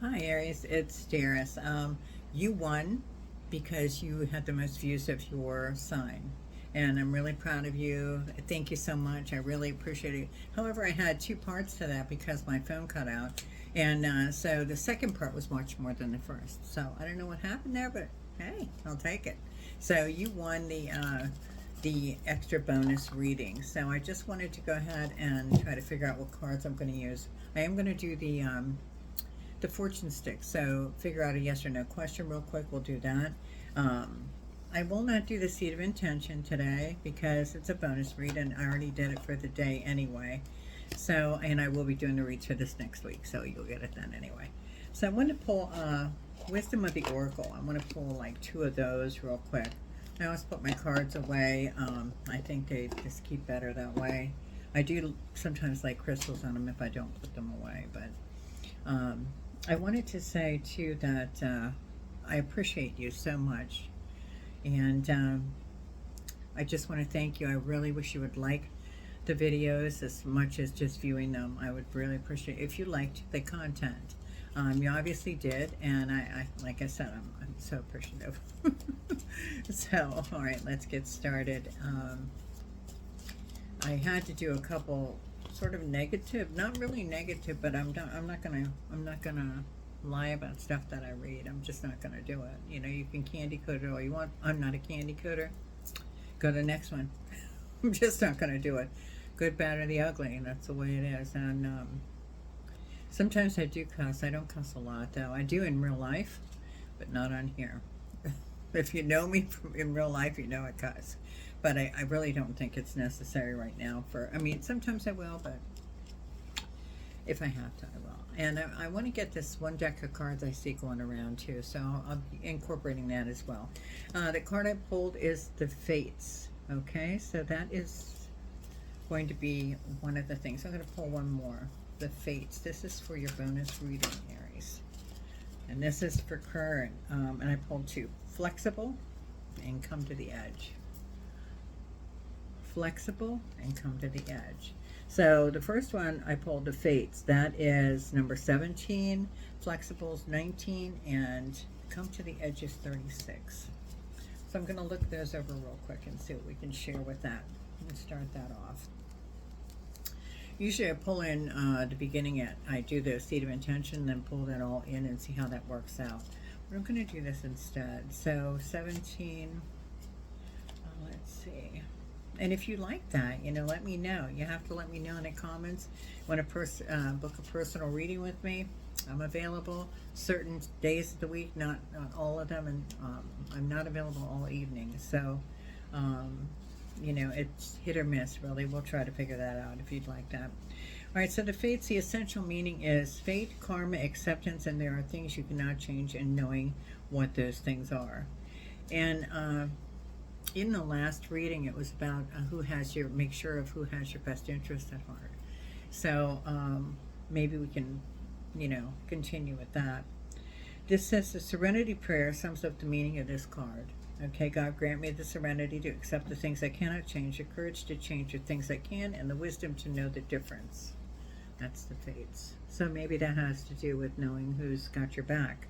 Hi Aries, it's Jairus. You won because you had the most views of your sign. And I'm really proud of you. Thank you so much. I really appreciate it. However, I had two parts to that because my phone cut out. And so the second part was much more than the first. So I don't know what happened there, but hey, I'll take it. So you won the extra bonus reading. So I just wanted to go ahead and try to figure out what cards I'm going to use. I am going to do the fortune stick. So figure out a yes or no question real quick. We'll do that. Um, I will not do the seed of intention today because it's a bonus read and I already did it for the day anyway. So, and I will be doing the reads for this next week, so you'll get it then anyway. So I'm going to pull Wisdom of the Oracle. I'm going to pull like two of those real quick. I always put my cards away. I think they just keep better that way. I do sometimes like crystals on them if I don't put them away, but um, I wanted to say too that I appreciate you so much, and I just want to thank you. I really wish you would like the videos as much as just viewing them. I would really appreciate it if you liked the content. You obviously did, and I like I said, I'm so appreciative. So, all right, let's get started. I had to do a couple sort of negative, not really negative, but I'm not gonna lie about stuff that I read. I'm just not gonna do it. You know, you can candy coat it all you want. I'm not a candy coater. Go to the next one. I'm just not gonna do it. Good, bad, or the ugly, and that's the way it is. And sometimes I do cuss. I don't cuss a lot though. I do in real life, but not on here. If you know me in real life, you know I cuss. But I really don't think it's necessary right now for, I mean, sometimes I will, but if I have to, I will. And I want to get this one deck of cards I see going around too, so I'll be incorporating that as well. The card I pulled is the Fates. Okay, so that is going to be one of the things. I'm going to pull one more. The Fates. This is for your bonus reading, Aries. And this is for current. And I pulled two. Flexible and come to the edge. Flexible and come to the edge. So the first one I pulled the Fates. That is number 17. Flexible's 19. And come to the edge is 36. So I'm going to look those over real quick and see what we can share with that. Let's start that off. Usually I pull in the beginning I do the seed of intention, then pull that all in and see how that works out. But I'm going to do this instead. So 17, let's see. And if you like that, you know, let me know. You have to let me know in the comments. Want to book a personal reading with me? I'm available certain days of the week, not all of them, and I'm not available all evening. So, you know, it's hit or miss, really. We'll try to figure that out if you'd like that. All right, so the fates, the essential meaning is fate, karma, acceptance, and there are things you cannot change, and knowing what those things are. And in the last reading, it was about make sure of who has your best interest at heart. So maybe we can, you know, continue with that. This says the serenity prayer sums up the meaning of this card. Okay, God grant me the serenity to accept the things I cannot change, the courage to change the things I can, and the wisdom to know the difference. That's the fates. So maybe that has to do with knowing who's got your back.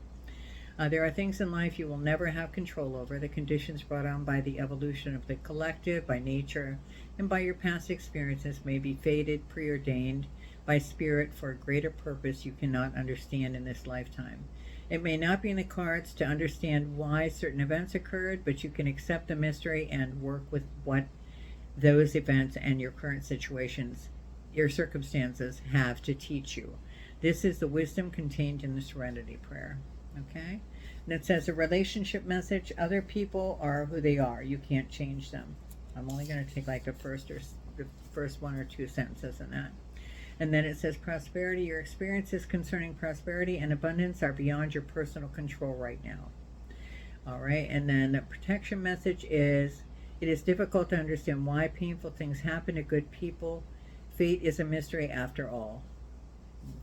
There are things in life you will never have control over, the conditions brought on by the evolution of the collective, by nature, and by your past experiences may be fated, preordained by spirit for a greater purpose you cannot understand in this lifetime. It may not be in the cards to understand why certain events occurred, but you can accept the mystery and work with what those events and your current situations, your circumstances have to teach you. This is the wisdom contained in the Serenity Prayer. Okay? And it says a relationship message. Other people are who they are. You can't change them. I'm only going to take like the first one or two sentences in that. And then it says prosperity. Your experiences concerning prosperity and abundance are beyond your personal control right now. All right. And then the protection message is it is difficult to understand why painful things happen to good people. Fate is a mystery after all.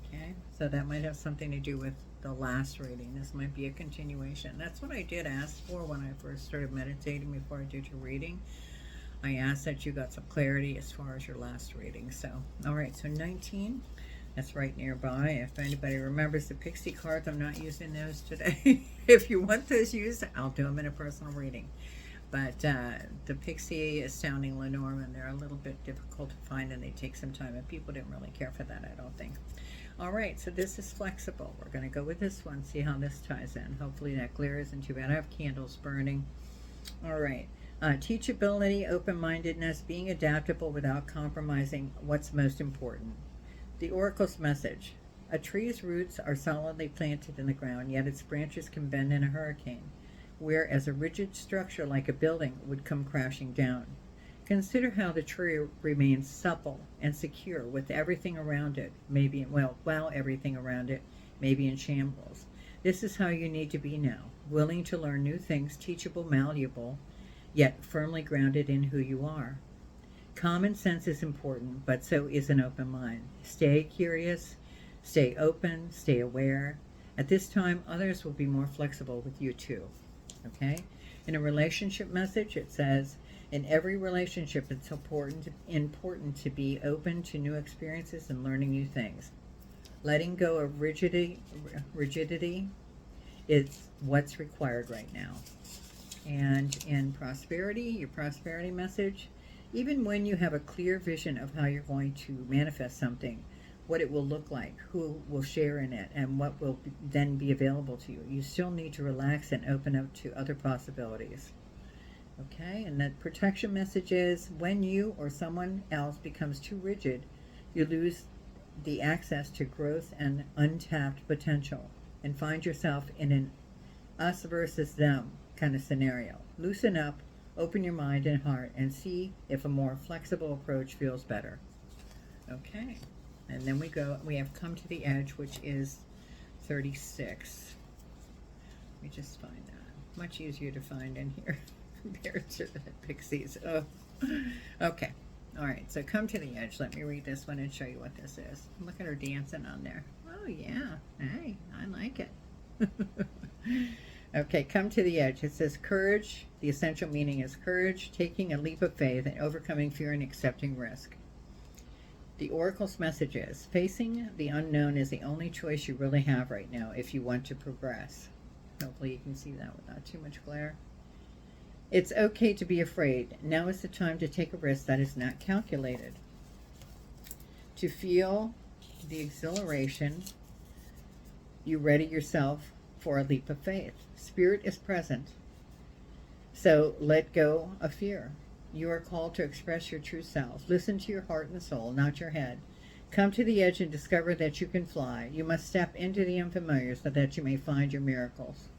Okay. So that might have something to do with the last reading. This might be a continuation. That's what I did ask for when I first started meditating before I did your reading. I asked that you got some clarity as far as your last reading. So, all right, so 19. That's right nearby. If anybody remembers the pixie cards, I'm not using those today. If you want those used, I'll do them in a personal reading. But the Pixie Astounding Lenormand, they're a little bit difficult to find and they take some time, and people didn't really care for that, I don't think. All right, so this is flexible. We're going to go with this one, see how this ties in. Hopefully that glare isn't too bad. I have candles burning. All right. Teachability, open-mindedness, being adaptable without compromising what's most important. The Oracle's message. A tree's roots are solidly planted in the ground, yet its branches can bend in a hurricane, whereas a rigid structure like a building would come crashing down. Consider how the tree remains supple and secure with everything around it, while everything around it may be in shambles. This is how you need to be now, willing to learn new things, teachable, malleable, yet firmly grounded in who you are. Common sense is important, but so is an open mind. Stay curious, stay open, stay aware. At this time, others will be more flexible with you too. Okay? In a relationship message, it says, in every relationship, it's important to be open to new experiences and learning new things. Letting go of rigidity is what's required right now. And in prosperity, your prosperity message, even when you have a clear vision of how you're going to manifest something, what it will look like, who will share in it, and what will then be available to you, you still need to relax and open up to other possibilities. Okay, and that protection message is when you or someone else becomes too rigid, you lose the access to growth and untapped potential and find yourself in an us versus them kind of scenario. Loosen up, open your mind and heart, and see if a more flexible approach feels better. Okay, and then we have come to the edge, which is 36. Let me just find that. Much easier to find in here compared to the pixies. Oh. Okay. All right. So come to the edge. Let me read this one and show you what this is. Look at her dancing on there. Oh, yeah. Hey, I like it. Okay. Come to the edge. It says courage. The essential meaning is courage, taking a leap of faith and overcoming fear and accepting risk. The Oracle's message is facing the unknown is the only choice you really have right now if you want to progress. Hopefully you can see that without too much glare. It's okay to be afraid. Now is the time to take a risk that is not calculated. To feel the exhilaration, you ready yourself for a leap of faith. Spirit is present. So let go of fear. You are called to express your true self. Listen to your heart and soul, not your head. Come to the edge and discover that you can fly. You must step into the unfamiliar so that you may find your miracles.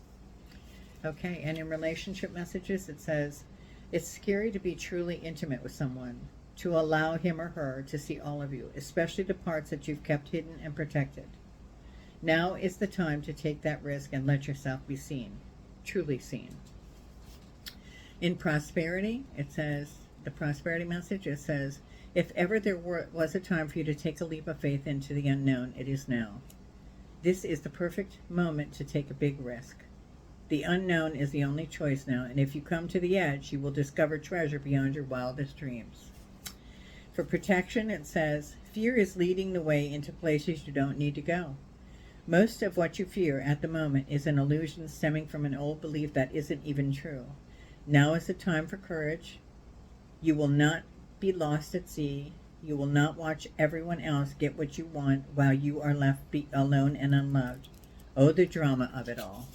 Okay, and in relationship messages, it says, it's scary to be truly intimate with someone, to allow him or her to see all of you, especially the parts that you've kept hidden and protected. Now is the time to take that risk and let yourself be seen, truly seen. In prosperity, it says, the prosperity message, it says, if ever there was a time for you to take a leap of faith into the unknown, it is now. This is the perfect moment to take a big risk. The unknown is the only choice now, and if you come to the edge, you will discover treasure beyond your wildest dreams. For protection, it says, fear is leading the way into places you don't need to go. Most of what you fear at the moment is an illusion stemming from an old belief that isn't even true. Now is the time for courage. You will not be lost at sea. You will not watch everyone else get what you want while you are left alone and unloved. Oh, the drama of it all.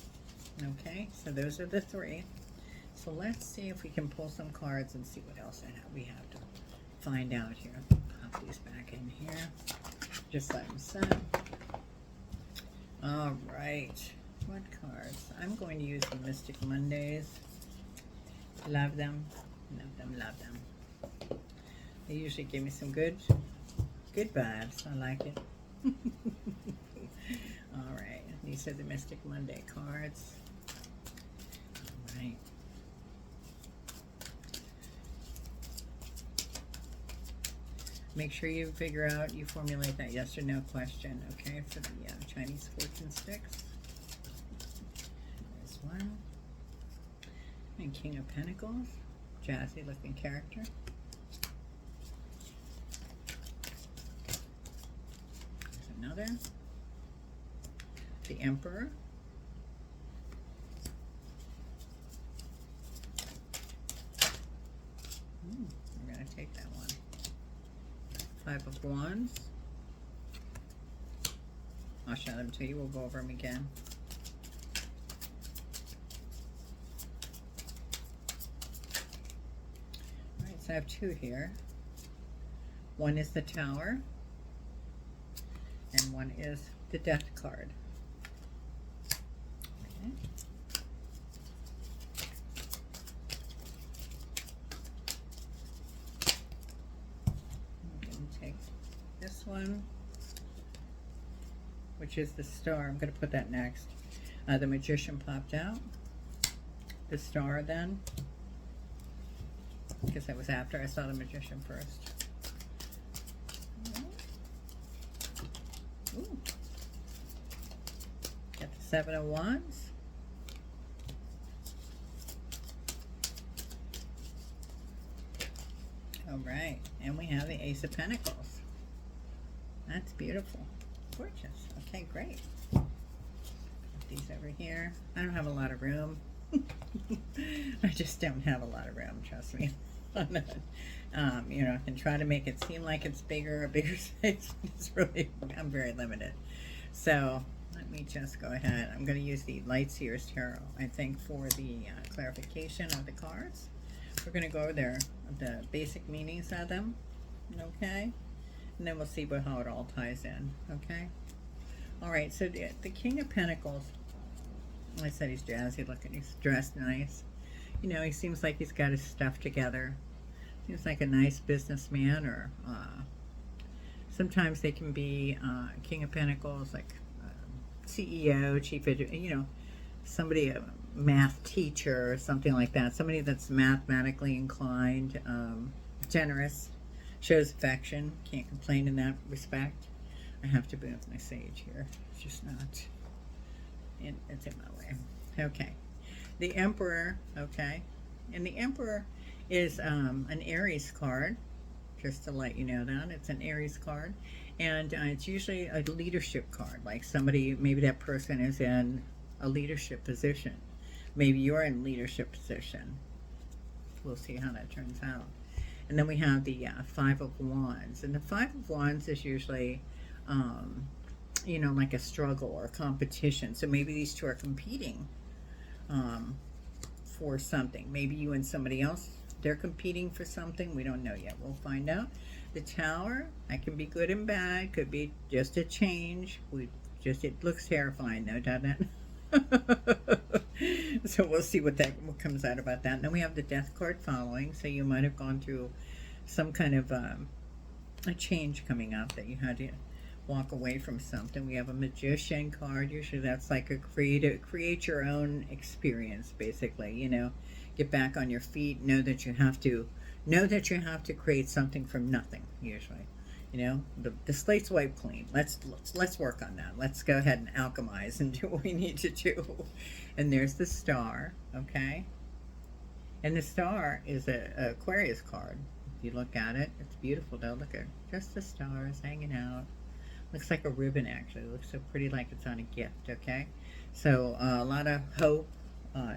Okay, so those are the three. So let's see if we can pull some cards and see what else we have to find out here. Pop these back in here, just like I said. All right, what cards? I'm going to use the Mystic Mondays. Love them, love them, love them. They usually give me some good vibes. I like it. All right, these are the Mystic Monday cards. All right. Make sure you formulate that yes or no question, okay, for the Chinese fortune sticks. There's one. And King of Pentacles, jazzy looking character. There's another. The Emperor. We're going to take that one. Five of Wands. I'll show them to you. We'll go over them again. All right, so I have two here. One is the Tower, and one is the Death card. Okay. I'm going to take this one, which is the Star. I'm going to put that next. The Magician popped out. The Star then. I guess that was after I saw the Magician first. Ooh. Got the Seven of Wands. All right, and we have the Ace of Pentacles. That's beautiful. Gorgeous. Okay, great. Put these over here. I don't have a lot of room. I just don't have a lot of room, trust me. You know, I can try to make it seem like it's bigger, a bigger space. It's really, I'm very limited. So let me just go ahead. I'm going to use the Light Seers Tarot, I think, for the clarification of the cards. We're going to go over there, the basic meanings of them, okay? And then we'll see how it all ties in, okay? All right, so the King of Pentacles, I said he's jazzy looking. He's dressed nice. You know, he seems like he's got his stuff together. Seems like a nice businessman, or sometimes they can be King of Pentacles, like CEO, you know, somebody, a math teacher or something like that. Somebody that's mathematically inclined, generous, shows affection. Can't complain in that respect. I have to move my sage here. It's just not. It's in my way. Okay. The Emperor, okay. And the Emperor is an Aries card, just to let you know that. It's an Aries card. And it's usually a leadership card, like somebody, maybe that person is in a leadership position. Maybe you're in leadership position. We'll see how that turns out. And then we have the Five of Wands. And the Five of Wands is usually, you know, like a struggle or a competition. So maybe these two are competing for something. Maybe you and somebody else, they're competing for something. We don't know yet. We'll find out. The Tower, that can be good and bad. Could be just a change. It looks terrifying though, doesn't it? So we'll see what comes out about that. And then we have the Death card following. So you might have gone through some kind of a change coming up, that you had to walk away from something. We have a Magician card. Usually that's like a create your own experience, basically. You know, get back on your feet. Know that you have to create something from nothing. Usually, you know, the slate's wiped clean. Let's work on that. Let's go ahead and alchemize and do what we need to do. And there's the Star, okay. And the Star is a Aquarius card. If you look at it, it's beautiful though. Look at just the stars hanging out. Looks like a ribbon, actually. It looks so pretty, like it's on a gift, okay? So a lot of hope,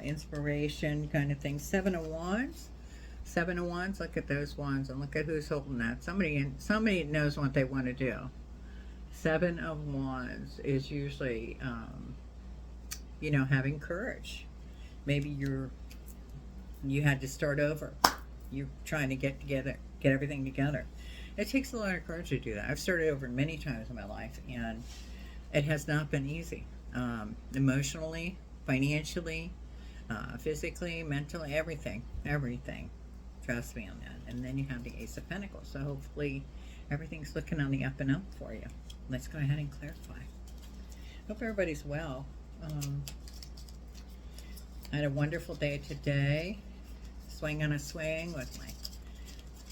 inspiration kind of thing. Seven of Wands. Seven of Wands. Look at those wands and look at who's holding that. Somebody knows what they want to do. Seven of Wands is usually, you know, having courage. Maybe you had to start over. You're trying to get everything together. It takes a lot of courage to do that. I've started over many times in my life, and it has not been easy. Emotionally, financially, physically, mentally, everything. Trust me on that. And then you have the Ace of Pentacles. So hopefully everything's looking on the up and up for you. Let's go ahead and clarify. Hope everybody's well. I had a wonderful day today. Swing on a swing with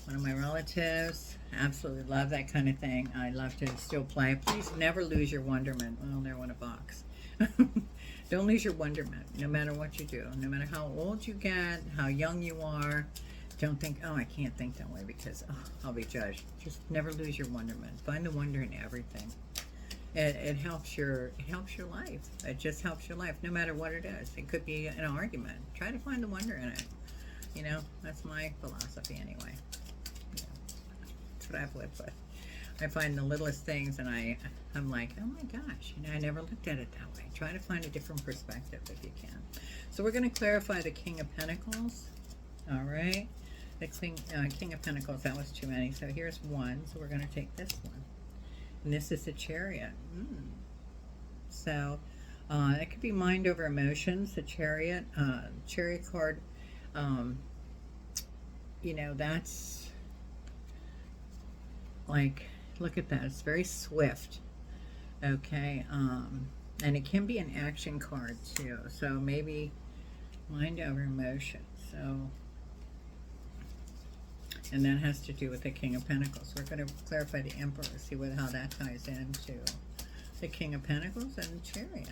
one of my relatives. Absolutely love that kind of thing. I love to still play. Please never lose your wonderment. Well, they're in a box. Don't lose your wonderment, no matter what you do. No matter how old you get, how young you are. Don't think, oh, I can't think that way because I'll be judged. Just never lose your wonderment. Find the wonder in everything. it helps your life. It just helps your life, no matter what it is. It could be an argument. Try to find the wonder in it. You know, that's my philosophy anyway. Yeah, that's what I've lived with. I find the littlest things, and I'm like, oh my gosh, you know, I never looked at it that way. Try to find a different perspective if you can. So we're going to clarify the King of Pentacles. All right, the King of Pentacles. That was too many. So here's one. So we're going to take this one, and this is the Chariot. So it could be mind over emotions. The Chariot, Chariot card. You know, that's like, look at that. It's very swift. Okay. And it can be an action card too. So maybe mind over emotion. So, and that has to do with the King of Pentacles. We're going to clarify the Emperor, see how that ties into the King of Pentacles and the Chariot.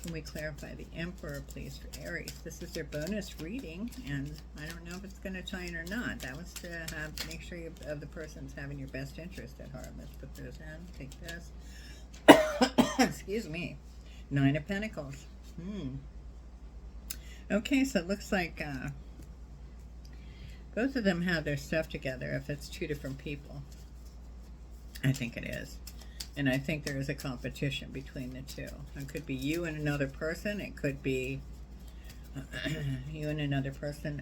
Can we clarify the Emperor, please, for Aries? This is their bonus reading, and I don't know if it's going to tie in or not. That was to make sure the person's having your best interest at heart. Let's put those in. Take this. Excuse me. Nine of Pentacles. Okay, so it looks like both of them have their stuff together. If it's two different people, I think it is. And I think there is a competition between the two. It could be you and another person. It could be you and another person.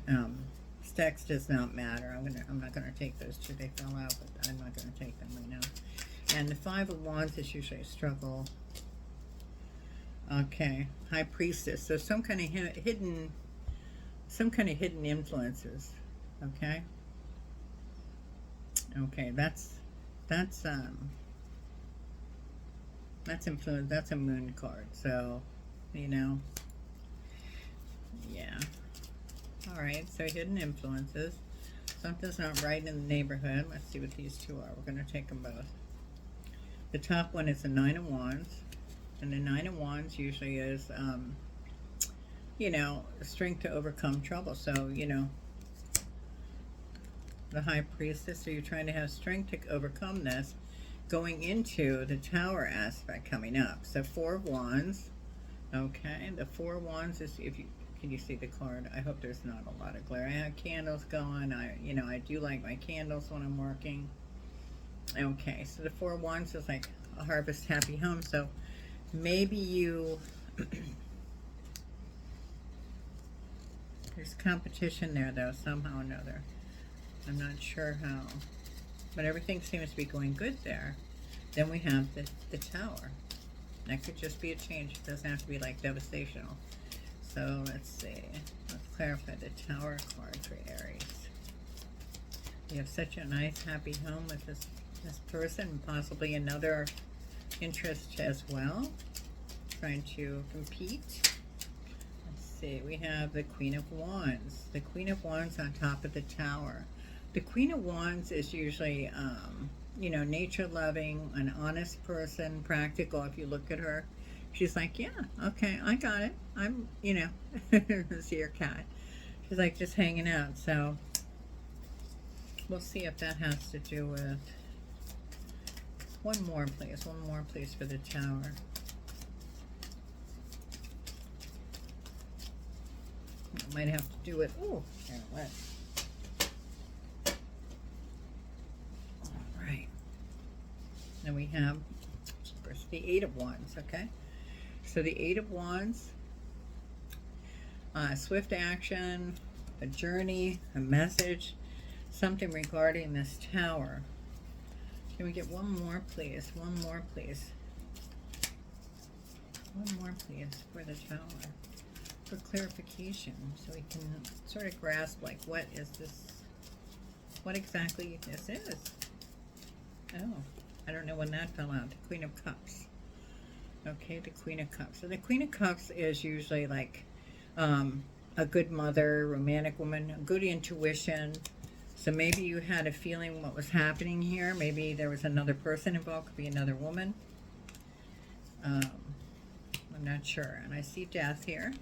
Sex does not matter. I'm not gonna take those two. They fell out, but I'm not gonna take them right now. And the Five of Wands is usually a struggle. Okay, High Priestess. So some kind of hidden influences. Okay. Okay, that's influence. That's a moon card. So, you know, yeah. All right. So hidden influences. Something's not right in the neighborhood. Let's see what these two are. We're going to take them both. The top one is the Nine of Wands, and the Nine of Wands usually is, you know, strength to overcome trouble. So, you know, the High Priestess. So you're trying to have strength to overcome this, going into the Tower aspect coming up. So Four of Wands. Okay, the Four of Wands is, can you see the card? I hope there's not a lot of glare. I have candles going. I do like my candles when I'm working. Okay, so the Four of Wands is like a harvest, happy home. So maybe you there's competition there though, somehow or another. I'm not sure how. But everything seems to be going good there. Then we have the Tower. That could just be a change. It doesn't have to be like devastational. So let's see. Let's clarify the Tower card for Aries. You have such a nice, happy home with this person, possibly another interest as well. Trying to compete. Let's see. We have the Queen of Wands. The Queen of Wands on top of the Tower. The Queen of Wands is usually, you know, nature-loving, an honest person, practical. If you look at her, she's like, yeah, okay, I got it. I'm, you know, see your cat. She's like just hanging out. So we'll see if that has to do with one more, please. One more, please, for the Tower. It might have to do with, oh, there it went. And we have first the Eight of Wands, okay? So the Eight of Wands, swift action, a journey, a message, something regarding this Tower. Can we get one more, please? One more, please. One more, please, for the Tower. For clarification, so we can sort of grasp, like, what is this? What exactly this is? Oh. I don't know when that fell out. The Queen of Cups. Okay, the Queen of Cups. So the Queen of Cups is usually like a good mother, romantic woman, a good intuition. So maybe you had a feeling what was happening here. Maybe there was another person involved. Could be another woman. I'm not sure. And I see death here.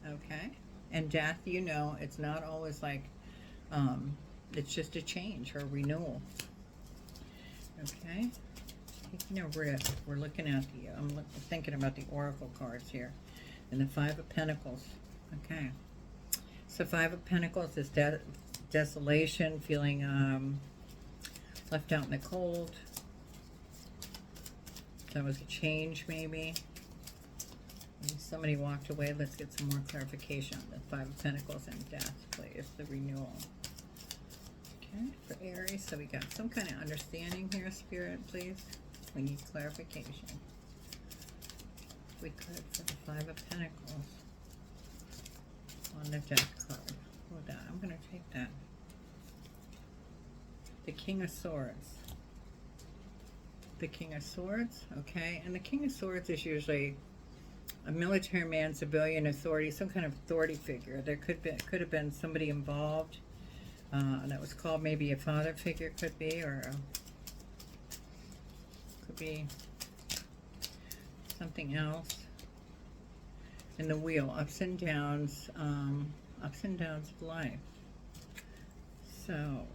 Okay. And death, you know, it's not always like It's just a change or renewal. Okay. Taking a risk. We're looking at the, thinking about the Oracle cards here. And the Five of Pentacles. Okay. So Five of Pentacles is desolation, feeling left out in the cold. That was a change maybe. And somebody walked away. Let's get some more clarification on the Five of Pentacles and death, please. The renewal. Okay, for Aries. So we got some kind of understanding here, Spirit, please. We need clarification. If we could, for the Five of Pentacles on the death card. Hold on, I'm going to take that. The King of Swords. The King of Swords, okay. And the King of Swords is usually a military man, civilian authority, some kind of authority figure. There could have been somebody involved that was called maybe a father figure, could be, or could be something else. And the wheel, ups and downs of life. So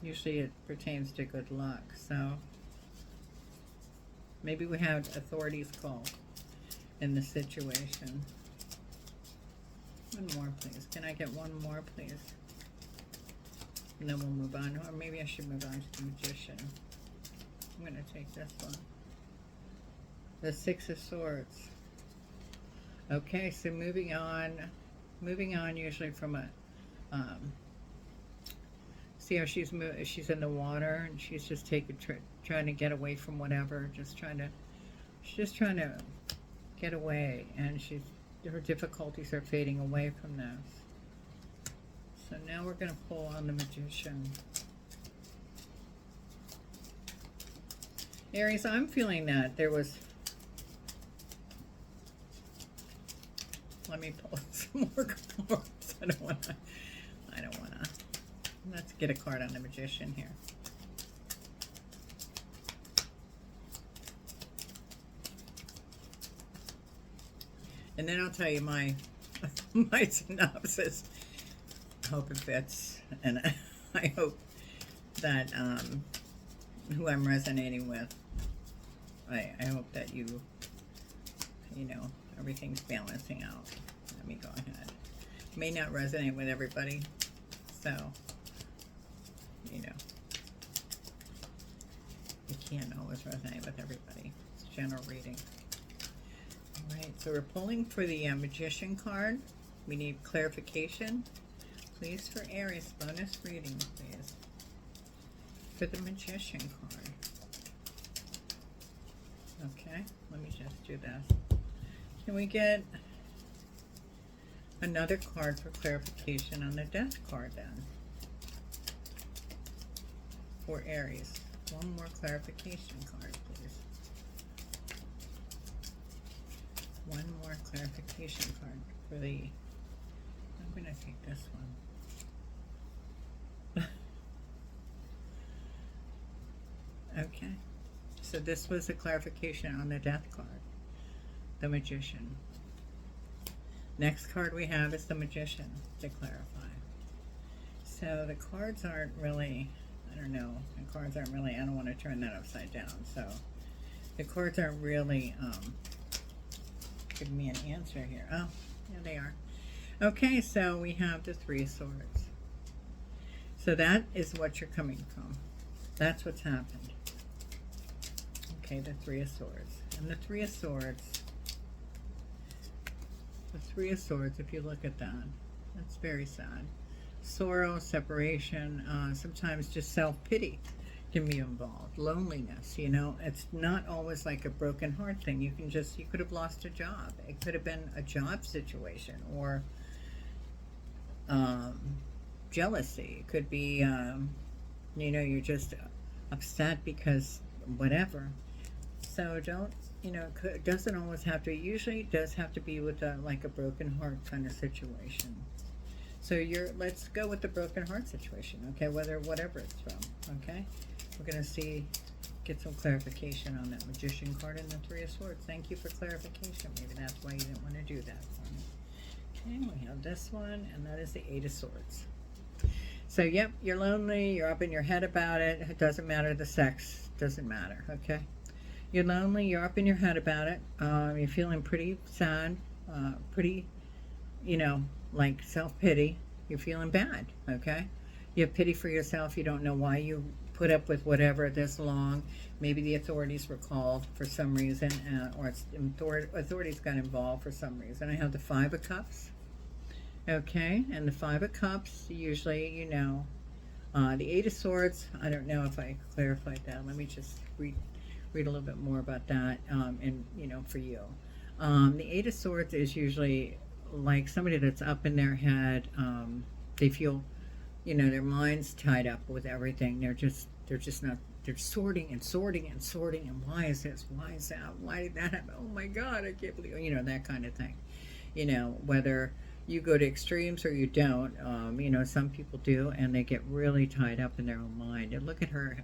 usually it pertains to good luck. So maybe we had authorities called in the situation. One more, please. Can I get one more, please? And then we'll move on. Or maybe I should move on to the Magician. I'm going to take this one. The Six of Swords. Okay, so moving on usually from a, see how she's in the water and she's just trying to get away from whatever, she's just trying to get away, and her difficulties are fading away from this. So now we're going to pull on the Magician. Aries, I'm feeling that there was, let me pull some more cards. I don't want to, let's get a card on the Magician here. And then I'll tell you my my synopsis. I hope it fits, and I hope that who I'm resonating with, I hope that you know, everything's balancing out. Let me go ahead. May not resonate with everybody, so you know, you can't always resonate with everybody. It's general reading. Alright, so we're pulling for the Magician card. We need clarification. Please, for Aries, bonus reading, please. For the Magician card. Okay, let me just do this. Can we get another card for clarification on the Death card then? For Aries. One more clarification card, please. One more clarification card for the, I'm going to take this one. Okay, so this was a clarification on the Death card, the Magician. Next card we have is the Magician to clarify. So the cards aren't really, I don't know, the cards aren't really, I don't want to turn that upside down. So the cards aren't really giving me an answer here. Oh, yeah, they are. Okay, so we have the Three of Swords. So that is what you're coming from. That's what's happened. Okay, the Three of Swords. And the Three of Swords, if you look at that, that's very sad. Sorrow, separation, sometimes just self-pity can be involved. Loneliness, you know, it's not always like a broken heart thing. You could have lost a job. It could have been a job situation, or jealousy. It could be, you know, you're just upset because whatever. So don't, you know, it doesn't always have to, usually it does have to be with like a broken heart kind of situation. So let's go with the broken heart situation, okay, whatever it's from, okay? We're going to get some clarification on that Magician card and the Three of Swords. Thank you for clarification. Maybe that's why you didn't want to do that for me. Okay, we have this one, and that is the Eight of Swords. So, yep, you're lonely, you're up in your head about it. It doesn't matter the sex, doesn't matter, okay? You're lonely, you're up in your head about it. You're feeling pretty sad, pretty, you know, like self-pity. You're feeling bad, okay? You have pity for yourself. You don't know why you put up with whatever this long. Maybe the authorities were called for some reason, or authorities got involved for some reason. I have the Five of Cups. Okay, and the Five of Cups, usually, you know, the Eight of Swords, I don't know if I clarified that. Let me just read a little bit more about that, and, you know, for you. The Eight of Swords is usually like somebody that's up in their head. They feel, you know, their mind's tied up with everything. They're just not, they're sorting and sorting and sorting, and why is this? Why is that? Why did that happen? Oh my God, I can't believe, you know, that kind of thing. You know, whether you go to extremes or you don't. You know, some people do, and they get really tied up in their own mind. And look at her,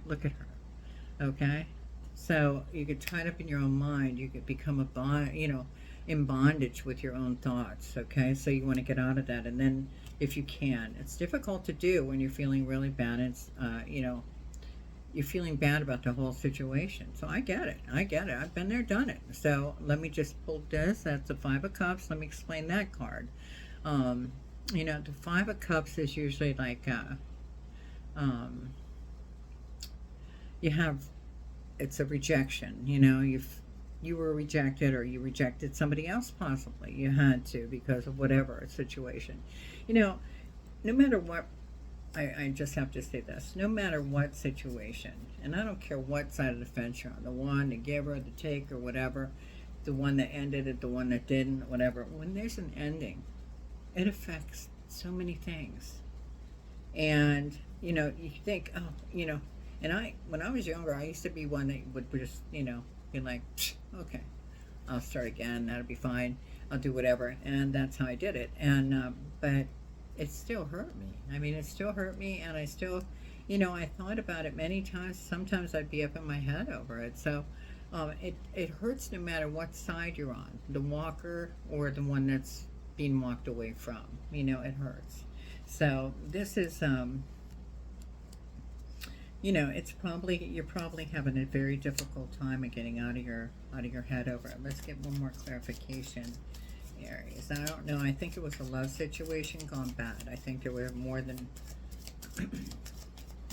okay? So you get tied up in your own mind. You could become you know, in bondage with your own thoughts, okay? So you want to get out of that, and then if you can. It's difficult to do when you're feeling really bad. It's, you know, you're feeling bad about the whole situation. So I get it. I've been there, done it. So let me just pull this. That's the Five of Cups. Let me explain that card. You know, the Five of Cups is usually like, you have, it's a rejection. You know, you were rejected, or you rejected somebody else possibly. You had to because of whatever situation. You know, no matter what, I just have to say this, no matter what situation, and I don't care what side of the fence you're on, the one, the giver, the taker, whatever, the one that ended it, the one that didn't, whatever, when there's an ending, it affects so many things. And, you know, you think, oh, you know, and when I was younger, I used to be one that would just, you know, be like, okay, I'll start again, that'll be fine, I'll do whatever, and that's how I did it. And, but it still hurt me. I mean, it still hurt me, and I still, you know, I thought about it many times. Sometimes I'd be up in my head over it. So it hurts no matter what side you're on, the walker or the one that's being walked away from. You know, it hurts. So this is, you know, it's probably, you're probably having a very difficult time of getting out of your head over it. Let's get one more clarification. Aries. I don't know. I think it was a love situation gone bad. I think there were more than,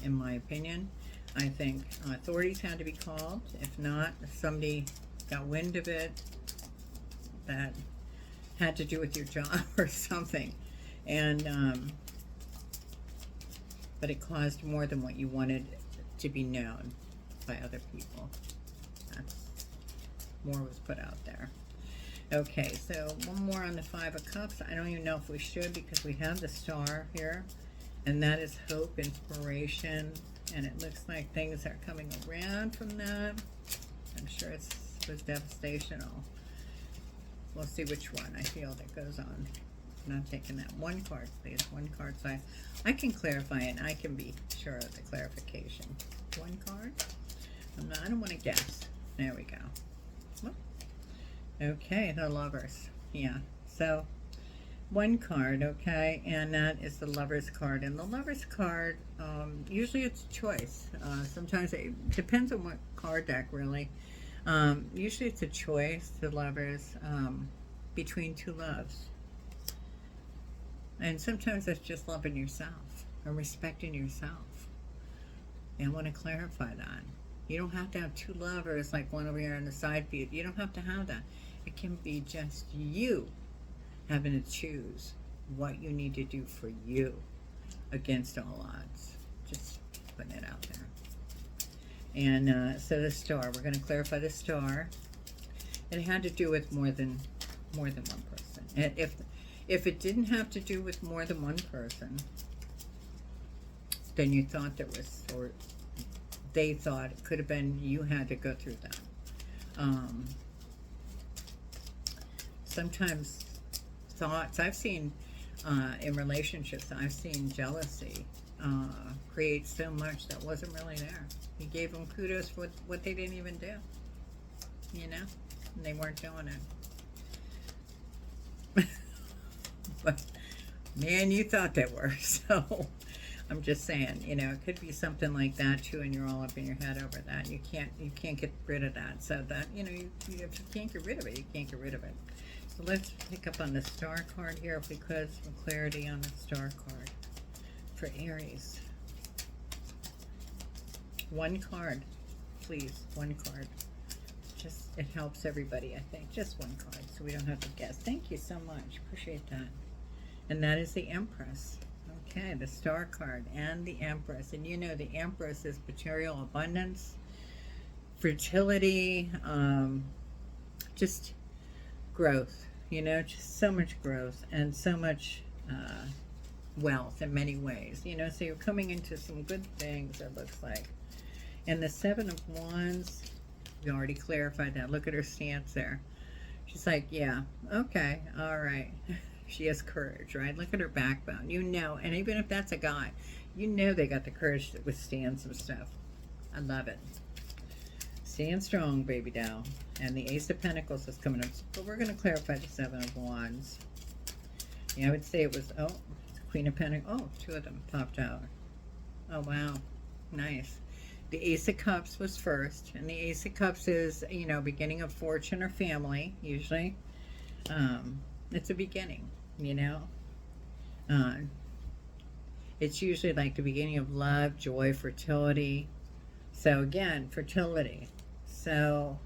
in my opinion. I think authorities had to be called. If not, if somebody got wind of it that had to do with your job or something. And, but it caused more than what you wanted to be known by other people. That's, more was put out there. Okay, so one more on the Five of Cups. I don't even know if we should, because we have the Star here, and that is hope, inspiration, and it looks like things are coming around from that. I'm sure it was devastation. We'll see which one I feel that goes on. I'm not taking that. One card, please. One card, so I can clarify it, and I can be sure of the clarification. One card. I don't want to guess. There we go. Whoop. Okay, the Lovers. Yeah, so one card, okay, and that is the Lovers card. And the Lovers card, usually it's a choice. Sometimes it depends on what card deck, really. Usually it's a choice, the Lovers, between two loves. And sometimes it's just loving yourself or respecting yourself. And I want to clarify that. You don't have to have two lovers like one over here on the side view. You don't have to have that. It can be just you having to choose what you need to do for you against all odds. Just putting it out there. And so the Star, we're going to clarify the Star. It had to do with more than one person. And if it didn't have to do with more than one person, then you thought there was, or they thought it could have been, you had to go through that. Sometimes thoughts, I've seen in relationships, I've seen jealousy create so much that wasn't really there. You gave them kudos for what they didn't even do, you know, and they weren't doing it. Man, you thought they were. So I'm just saying, you know, it could be something like that too, and you're all up in your head over that. You can't get rid of that. So that, you know, if you can't get rid of it, you can't get rid of it. So let's pick up on the star card here if we could, some clarity on the star card for Aries. One card, please, one card. Just, it helps everybody, I think. Just one card, so we don't have to guess. Thank you so much. Appreciate that. And that is the Empress. Okay, the star card and the Empress. And you know the Empress is material abundance, fertility, just growth. You know, just so much growth and so much wealth in many ways. You know, so you're coming into some good things, it looks like. And the Seven of Wands, we already clarified that. Look at her stance there. She's like, yeah, okay, all right. She has courage, right? Look at her backbone. You know, and even if that's a guy, you know they got the courage to withstand some stuff. I love it. Stand strong, baby doll. And the Ace of Pentacles is coming up. But we're going to clarify the Seven of Wands. Yeah, I would say it was, oh, Queen of Pentacles. Oh, two of them popped out. Oh, wow. Nice. The Ace of Cups was first. And the Ace of Cups is, you know, beginning of fortune or family, usually. It's a beginning, you know. It's usually like the beginning of love, joy, fertility. So again, fertility. So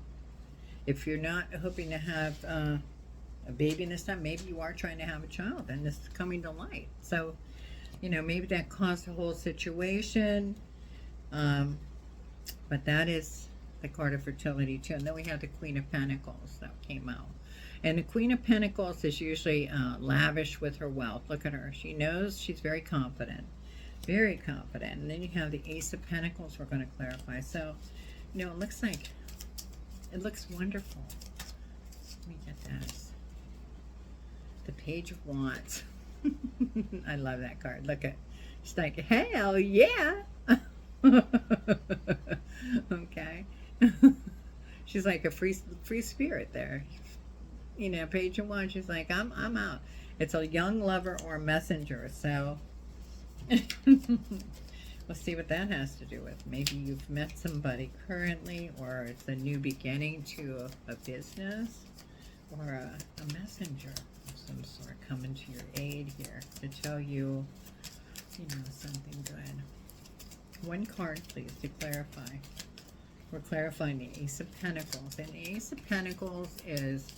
if you're not hoping to have a baby this time, maybe you are trying to have a child and this is coming to light. So, you know, maybe that caused the whole situation. But that is the card of fertility too. And then we have the Queen of Pentacles that came out. And the Queen of Pentacles is usually lavish with her wealth. Look at her. She knows, she's very confident. Very confident. And then you have the Ace of Pentacles we're going to clarify. So, you know, it looks like, it looks wonderful. Let me get this. The Page of Wands. I love that card. Look at, she's like, hell yeah. Okay. She's like a free spirit there. You know, Page of Wands, she's like, I'm out. It's a young lover or messenger, so we'll see what that has to do with. Maybe you've met somebody currently, or it's a new beginning to a business, or a messenger of some sort coming to your aid here to tell you, you know, something good. One card, please, to clarify. We're clarifying the Ace of Pentacles. And the Ace of Pentacles is,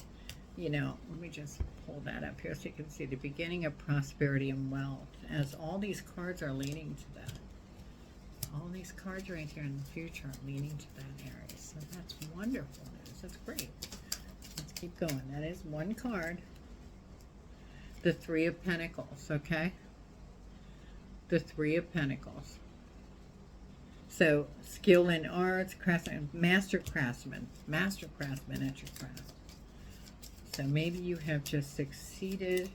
you know, let me just pull that up here so you can see the beginning of prosperity and wealth, as all these cards are leading to that. All these cards right here in the future are leading to that, Aries. So that's wonderful news. That's great. Let's keep going. That is one card. The Three of Pentacles, okay? The Three of Pentacles. So, skill in arts, master craftsman at your craft. So maybe you have just succeeded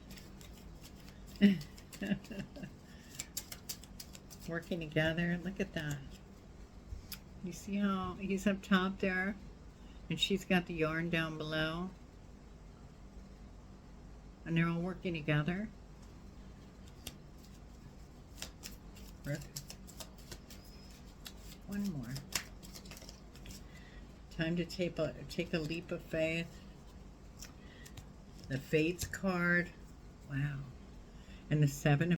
working together. Look at that. You see how he's up top there and she's got the yarn down below, and they're all working together. Perfect. One more. Time to take a leap of faith. The Fates card. Wow. And the Seven